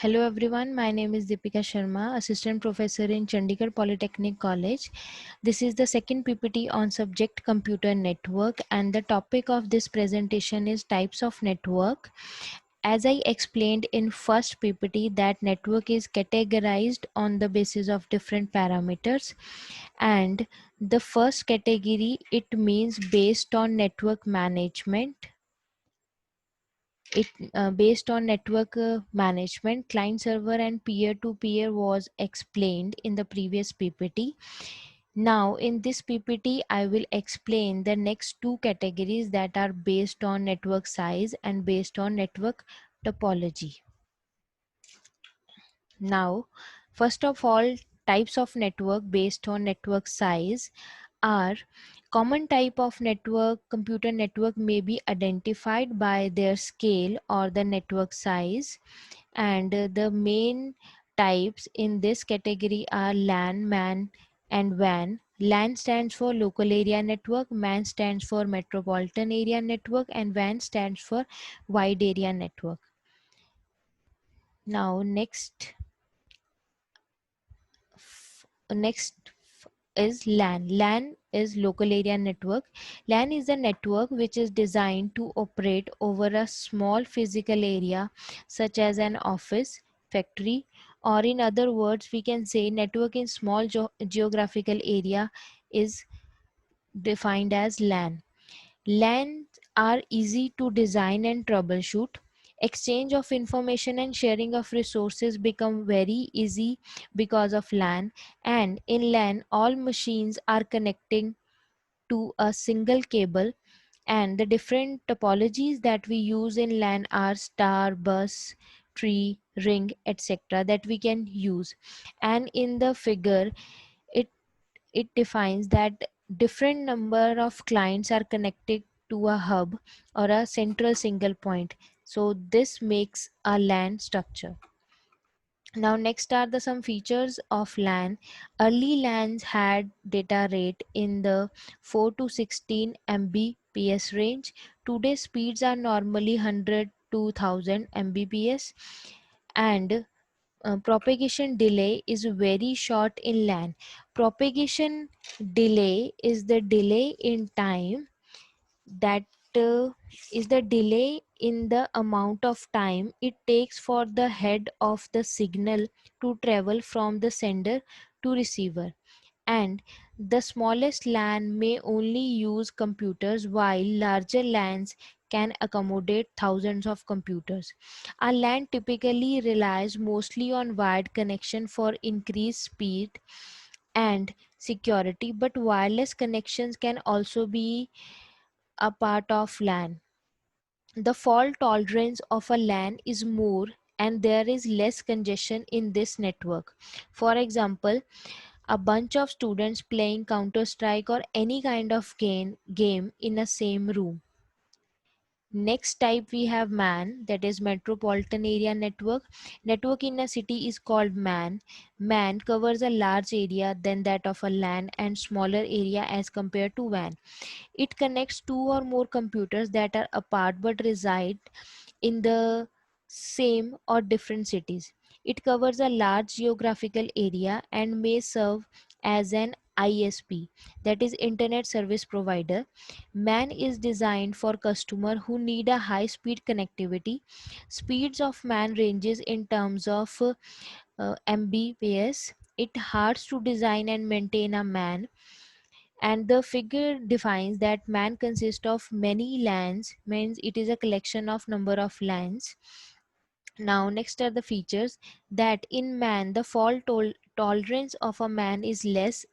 Hello everyone, my name is Deepika Sharma, Assistant Professor in Chandigarh Polytechnic College. This is the second PPT on subject computer network, and the topic of this presentation is types of network. As I explained in first PPT, that network is categorized on the basis of different parameters, and the first category, it means based on network management. Based on network management, client server and peer to peer was explained in the previous PPT. Now in this PPT I will explain the next two categories that are based on network size and based on network topology. Now, first of all, types of network based on network size are common type of network. Computer network may be identified by their scale or the network size, and the main types in this category are LAN, MAN and WAN. LAN stands for local area network, MAN stands for metropolitan area network, and WAN stands for wide area network. Now is LAN. LAN is local area network. LAN is a network which is designed to operate over a small physical area such as an office, factory, or in other words we can say network in small geographical area is defined as LAN. LANs are easy to design and troubleshoot. Exchange of information and sharing of resources become very easy because of LAN, and in LAN all machines are connecting to a single cable, and the different topologies that we use in LAN are star, bus, tree, ring, etc. that we can use. And in the figure it it defines that different number of clients are connected to a hub or a central single point. So this makes a LAN structure. Now next are the some features of LAN. Early LANs had data rate in the 4 to 16 Mbps range. Today speeds are normally 100 to 1000 Mbps, and propagation delay is very short in LAN. Propagation delay is the delay in time that is the delay in the amount of time it takes for the head of the signal to travel from the sender to receiver. And the smallest LAN may only use computers while larger LANs can accommodate thousands of computers. A LAN typically relies mostly on wired connection for increased speed and security, but wireless connections can also be a part of LAN. The fault tolerance of a LAN is more and there is less congestion in this network. For example, a bunch of students playing Counter Strike or any kind of game in a same room. Next type we have MAN, that is metropolitan area network. Network in a city is called MAN. MAN covers a large area than that of a LAN and smaller area as compared to WAN. It connects two or more computers that are apart but reside in the same or different cities. It covers a large geographical area and may serve as an ISP, that is Internet Service Provider. MAN is designed for customers who need a high speed connectivity. Speeds of MAN ranges in terms of Mbps. It hard to design and maintain a MAN, and the figure defines that MAN consists of many LANs, means it is a collection of number of LANs. Now next are the features that in MAN the fault tolerance of a MAN is less,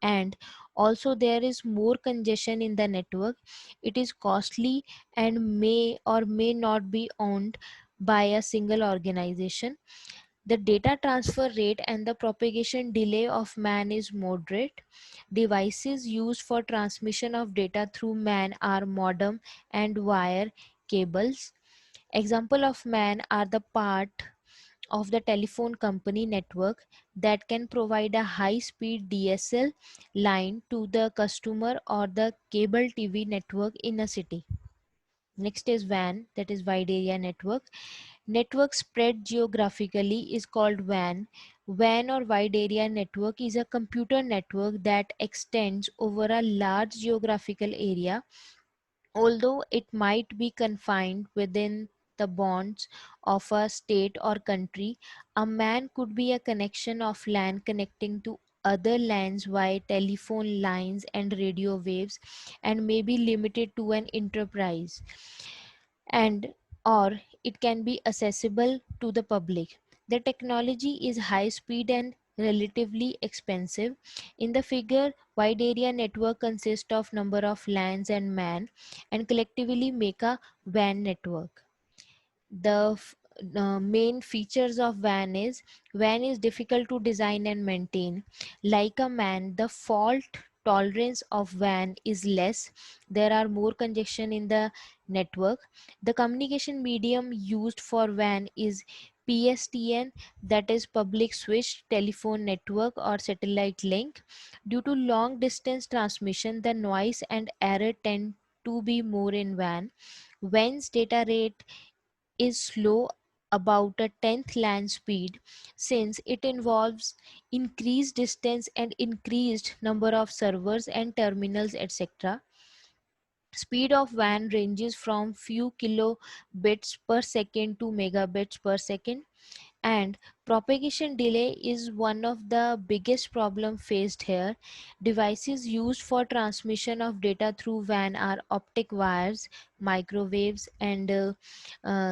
and also there is more congestion in the network. It is costly and may or may not be owned by a single organization. The data transfer rate and the propagation delay of MAN is moderate. Devices used for transmission of data through MAN are modem and wire cables. Example of MAN are the part of the telephone company network that can provide a high speed DSL line to the customer or the cable TV network in a city. Next is WAN, that is wide area network. Network spread geographically is called WAN. WAN or wide area network is a computer network that extends over a large geographical area. Although it might be confined within the bonds of a state or country, a MAN could be a connection of LAN connecting to other LANs via telephone lines and radio waves, and may be limited to an enterprise, and or it can be accessible to the public. The technology is high speed and relatively expensive. In the figure, wide area network consists of number of LANs and MAN and collectively make a WAN network. The main features of WAN is difficult to design and maintain. Like a MAN, the fault tolerance of WAN is less. There are more congestion in the network. The communication medium used for WAN is PSTN, that is public switched telephone network or satellite link. Due to long distance transmission, the noise and error tend to be more in WAN. WAN's data rate is slow, about a tenth land speed, since it involves increased distance and increased number of servers and terminals, etc. Speed of WAN ranges from few kilobits per second to megabits per second, and propagation delay is one of the biggest problem faced here. Devices used for transmission of data through WAN are optic wires, microwaves, and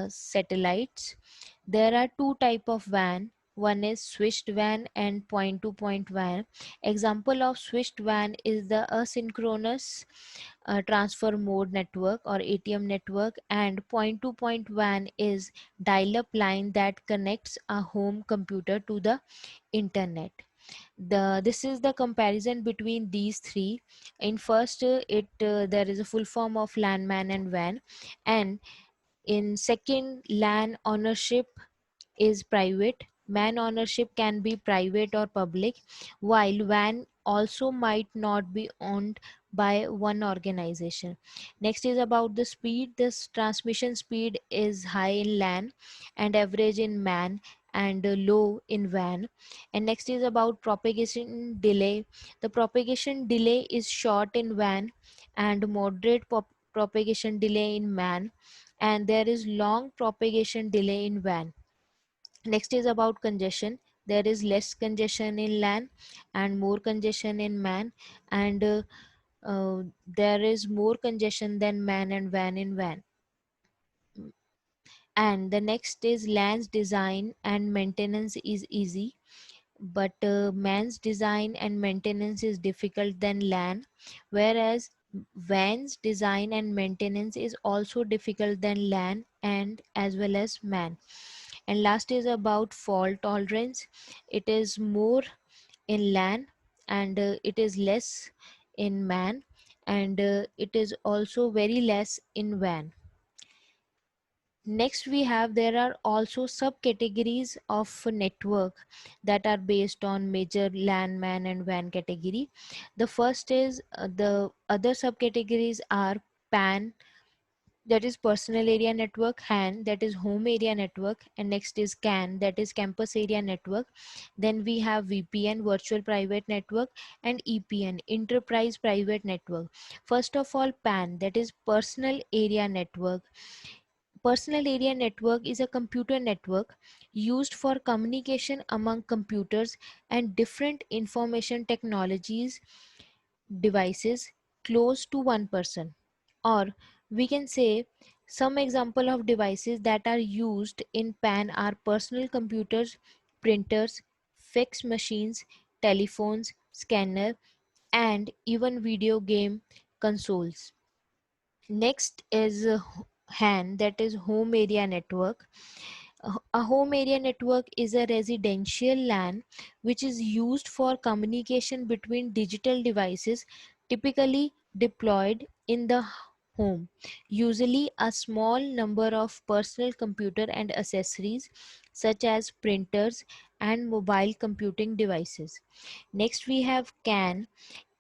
satellites. There are two type of WAN. One is switched WAN and point-to-point WAN. Example of switched WAN is the asynchronous transfer mode network or ATM network, and point-to-point WAN is dial-up line that connects a home computer to the internet. This is the comparison between these three. In first, it there is a full form of LAN, MAN, and WAN, and in second, LAN ownership is private. MAN ownership can be private or public, while WAN also might not be owned by one organization. Next is about the speed. This transmission speed is high in LAN and average in MAN, and low in WAN. And next is about propagation delay. The propagation delay is short in WAN and moderate propagation delay in MAN, and there is long propagation delay in WAN. Next is about congestion. There is less congestion in LAN and more congestion in MAN, and there is more congestion than MAN and WAN in WAN. And the next is LAN's design and maintenance is easy, but MAN's design and maintenance is difficult than LAN, whereas WAN's design and maintenance is also difficult than LAN and as well as MAN. And last is about fault tolerance. It is more in LAN, and it is less in MAN, and it is also very less in WAN. Next, we have there are also subcategories of network that are based on major LAN, MAN, and WAN category. The first is the other subcategories are PAN, that is personal area network, HAN, that is home area network, and next is CAN, that is campus area network. Then we have VPN, virtual private network, and EPN, enterprise private network. First of all, PAN, that is personal area network. Personal area network is a computer network used for communication among computers and different information technologies devices close to one person. Or we can say some example of devices that are used in PAN are personal computers, printers, fax machines, telephones, scanner, and even video game consoles. Next is HAN, that is home area network. A home area network is a residential LAN which is used for communication between digital devices typically deployed in the home. Usually a small number of personal computer and accessories such as printers and mobile computing devices. Next we have CAN.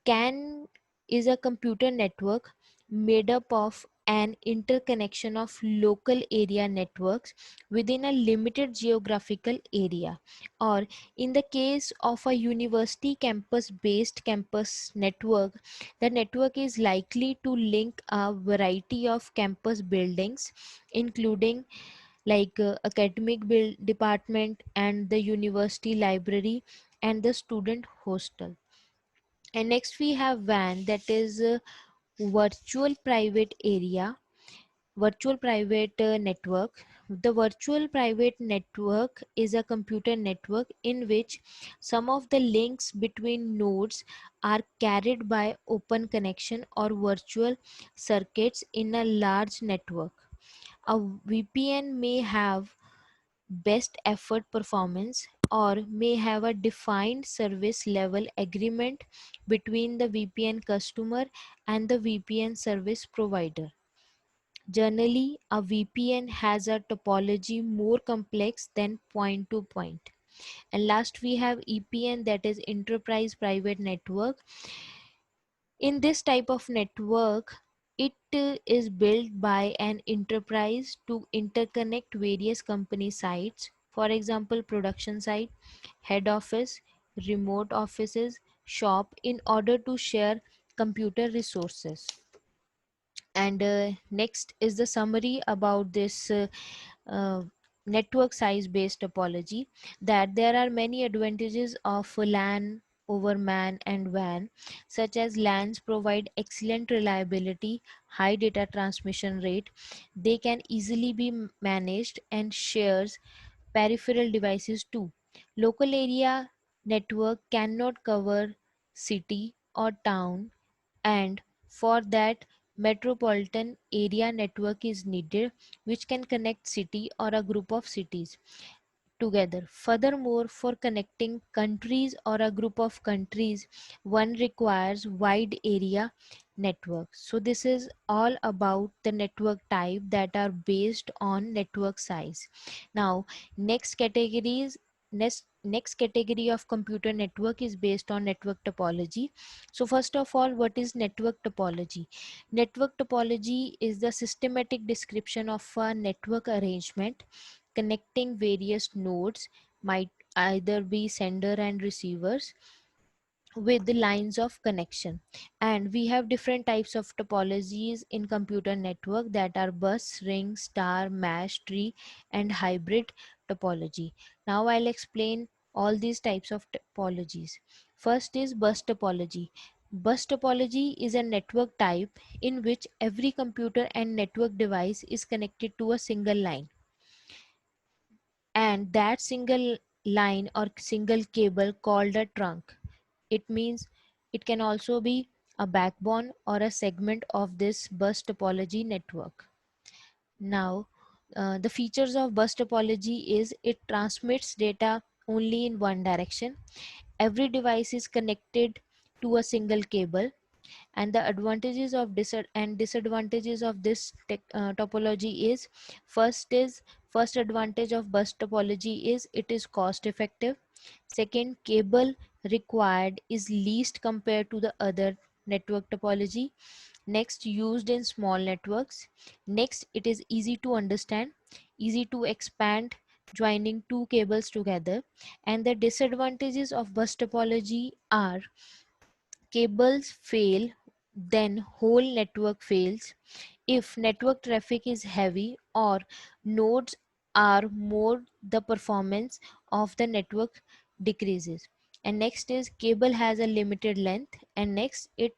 CAN is a computer network made up of an interconnection of local area networks within a limited geographical area. Or in the case of a university campus based campus network, the network is likely to link a variety of campus buildings, including academic department and the university library and the student hostel. And next we have WAN, that is virtual private area, virtual private network. The virtual private network is a computer network in which some of the links between nodes are carried by open connection or virtual circuits in a large network. A VPN may have best effort performance or may have a defined service level agreement between the VPN customer and the VPN service provider. Generally, a VPN has a topology more complex than point to point. And last we have EPN, that is enterprise private network. In this type of network, it is built by an enterprise to interconnect various company sites, for example, production site, head office, remote offices, shop, in order to share computer resources. And next is the summary about this uh, network size based topology, that there are many advantages of LAN over MAN and WAN, such as LANs provide excellent reliability, high data transmission rate, they can easily be managed and shares peripheral devices too. Local area network cannot cover city or town, and for that metropolitan area network is needed, which can connect city or a group of cities together. Furthermore, for connecting countries or a group of countries, one requires wide area network. So this is all about the network type that are based on network size. Now, next categories next category of computer network is based on network topology. So first of all, what is network topology? Network topology is the systematic description of a network arrangement connecting various nodes, might either be sender and receivers, with the lines of connection. And we have different types of topologies in computer network, that are bus, ring, star, mesh, tree, and hybrid topology. Now I'll explain all these types of topologies. First is bus topology. Bus topology is a network type in which every computer and network device is connected to a single line, and that single line or single cable called a trunk. It means it can also be a backbone or a segment of this bus topology network. Now, the features of bus topology is it transmits data only in one direction. Every device is connected to a single cable, and the advantages of and disadvantages of this topology is, first advantage of bus topology is it is cost effective. Second, cable required is least compared to the other network topology. Next, used in small networks. Next, it is easy to understand, easy to expand joining two cables together. And the disadvantages of bus topology are cables fail, then whole network fails. If network traffic is heavy or nodes are more, the performance of the network decreases. And next is cable has a limited length, and next it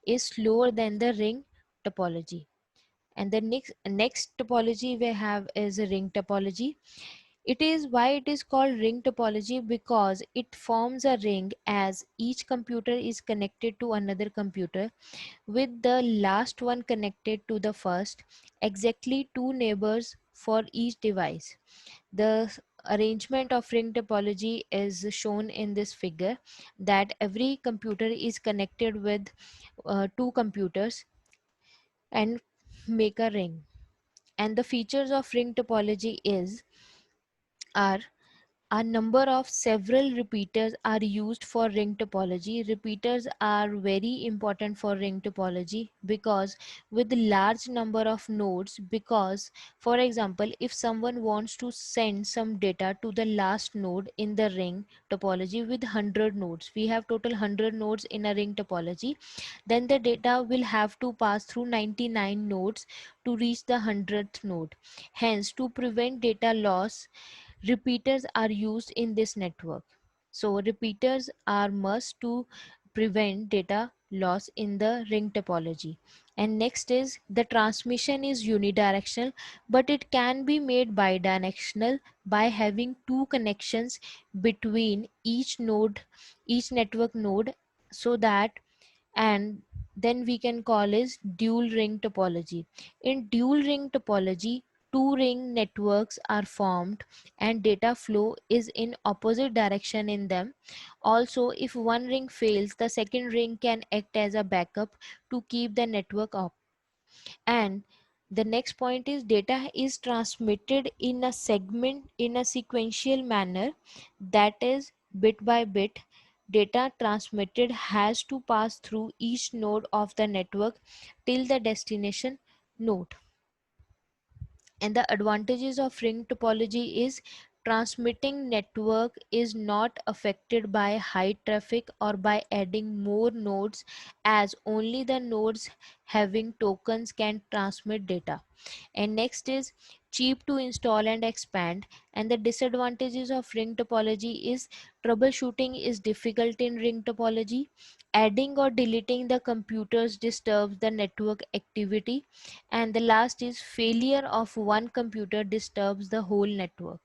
is slower than the ring topology. And the next topology we have is a ring topology. It is why it is called ring topology, because it forms a ring as each computer is connected to another computer, with the last one connected to the first, exactly two neighbors for each device. The arrangement of ring topology is shown in this figure, that every computer is connected with two computers and make a ring. And the features of ring topology are A number of several repeaters are used for ring topology. Repeaters are very important for ring topology because with large number of nodes, because for example, if someone wants to send some data to the last node in the ring topology with 100 nodes, we have total 100 nodes in a ring topology, then the data will have to pass through 99 nodes to reach the 100th node. Hence, to prevent data loss, repeaters are used in this network. So repeaters are must to prevent data loss in the ring topology. And next is the transmission is unidirectional, but it can be made bidirectional by having two connections between each network node, so that, and then we can call is dual ring topology. In dual ring topology, two ring networks are formed and data flow is in opposite direction in them. Also, if one ring fails, the second ring can act as a backup to keep the network up. And the next point is data is transmitted in a segment in a sequential manner, that is bit by bit. Data transmitted has to pass through each node of the network till the destination node. And the advantages of ring topology is transmitting network is not affected by high traffic or by adding more nodes, as only the nodes having tokens can transmit data. And next is cheap to install and expand. And the disadvantages of ring topology is troubleshooting is difficult in ring topology. Adding or deleting the computers disturbs the network activity. And the last is failure of one computer disturbs the whole network.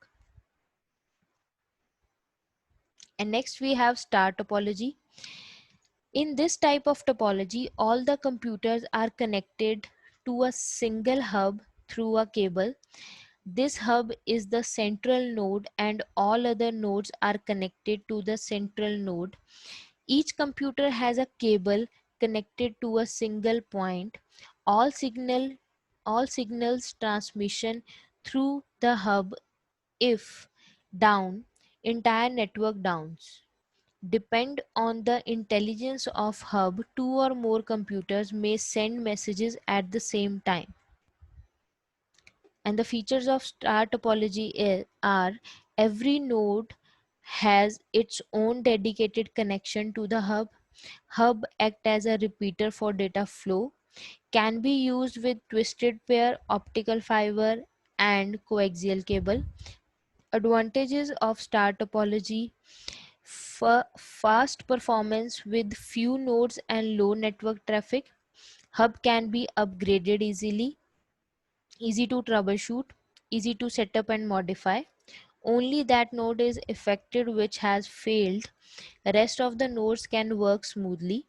And next we have star topology. In this type of topology, all the computers are connected to a single hub through a cable. This hub is the central node and all other nodes are connected to the central node. Each computer has a cable connected to a single point. All signal all signals transmission through the hub. If down, entire network downs. Depend on the intelligence of hub, two or more computers may send messages at the same time. And the features of star topology are every node has its own dedicated connection to the hub. Hub act as a repeater for data flow, can be used with twisted pair, optical fiber and coaxial cable. Advantages of star topology: fast performance with few nodes and low network traffic. Hub can be upgraded easily, easy to troubleshoot, easy to set up and modify. Only that node is affected which has failed. Rest of the nodes can work smoothly.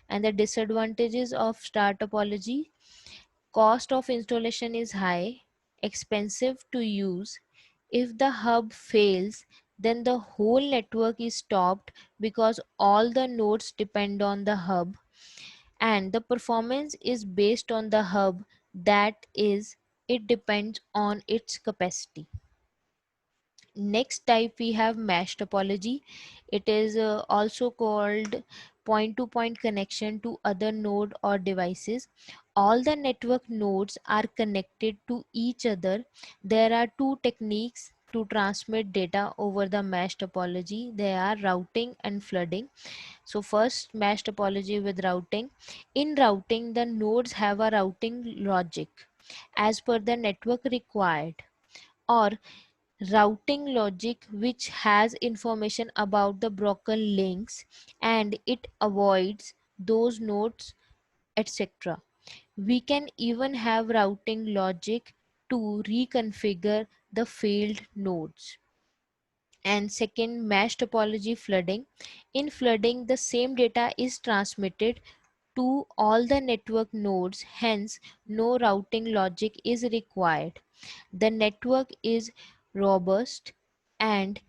And the disadvantages of star topology: cost of installation is high, expensive to use. If the hub fails, then the whole network is stopped because all the nodes depend on the hub, and the performance is based on the hub, that is, it depends on its capacity. Next type we have mesh topology. It is also called point to point connection to other node or devices. All the network nodes are connected to each other. There are two techniques to transmit data over the mesh topology. They are routing and flooding. So first, mesh topology with routing. In routing, the nodes have a routing logic as per the network required, or routing logic which has information about the broken links and it avoids those nodes, etc. We can even have routing logic to reconfigure the failed nodes. And second, mesh topology flooding. In flooding, the same data is transmitted to all the network nodes, hence no routing logic is required. The network is robust and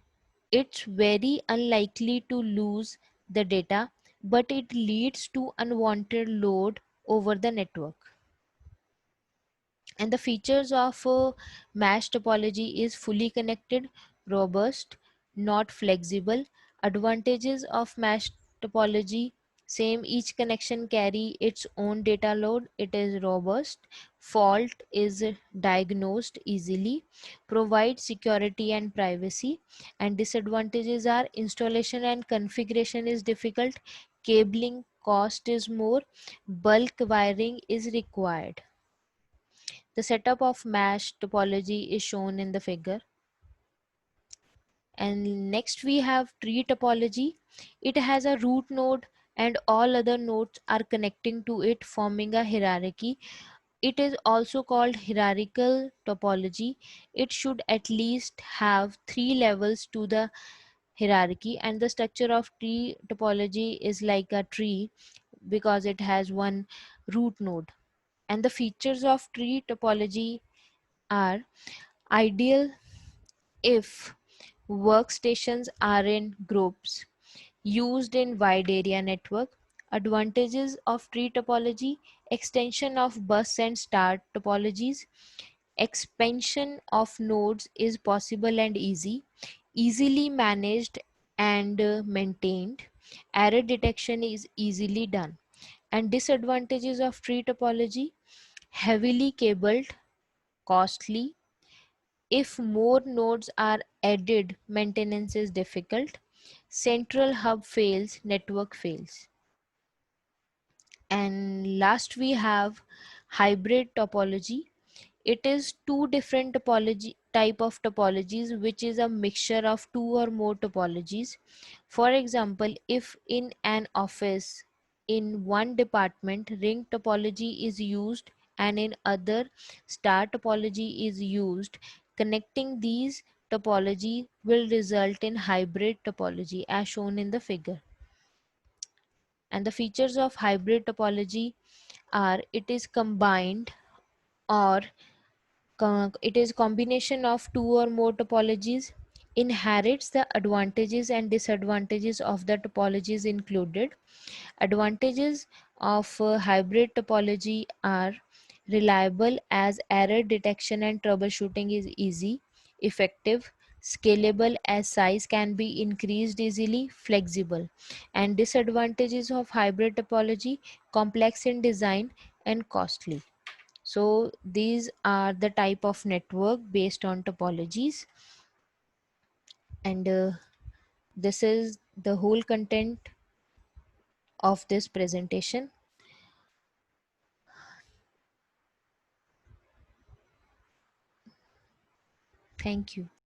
it's very unlikely to lose the data, but it leads to unwanted load over the network. And the features of mesh topology is fully connected, robust, not flexible. Advantages of mesh topology: same, each connection carry its own data load. It is robust. Fault is diagnosed easily. Provide security and privacy. And disadvantages are installation and configuration is difficult. Cabling cost is more. Bulk wiring is required. The setup of mesh topology is shown in the figure. And next we have tree topology. It has a root node and all other nodes are connecting to it, forming a hierarchy. It is also called hierarchical topology. It should at least have 3 levels to the hierarchy, and the structure of tree topology is like a tree because it has one root node. And the features of tree topology are ideal if workstations are in groups, used in wide area network. Advantages of tree topology: extension of bus and star topologies, expansion of nodes is possible and easily managed and maintained, error detection is easily done. And disadvantages of tree topology: heavily cabled, costly. If more nodes are added, maintenance is difficult. Central hub fails, network fails. And last we have hybrid topology. It is two different topology type of topologies, which is a mixture of two or more topologies. For example, if in an office in one department ring topology is used and in other star topology is used, connecting these topology will result in hybrid topology as shown in the figure. And the features of hybrid topology are: it is combined or it is combination of two or more topologies, inherits the advantages and disadvantages of the topologies included. Advantages of hybrid topology are: reliable as error detection and troubleshooting is easy, effective, scalable as size can be increased easily, flexible. And disadvantages of hybrid topology: complex in design and costly. So these are the type of network based on topologies, and this is the whole content of this presentation. Thank you.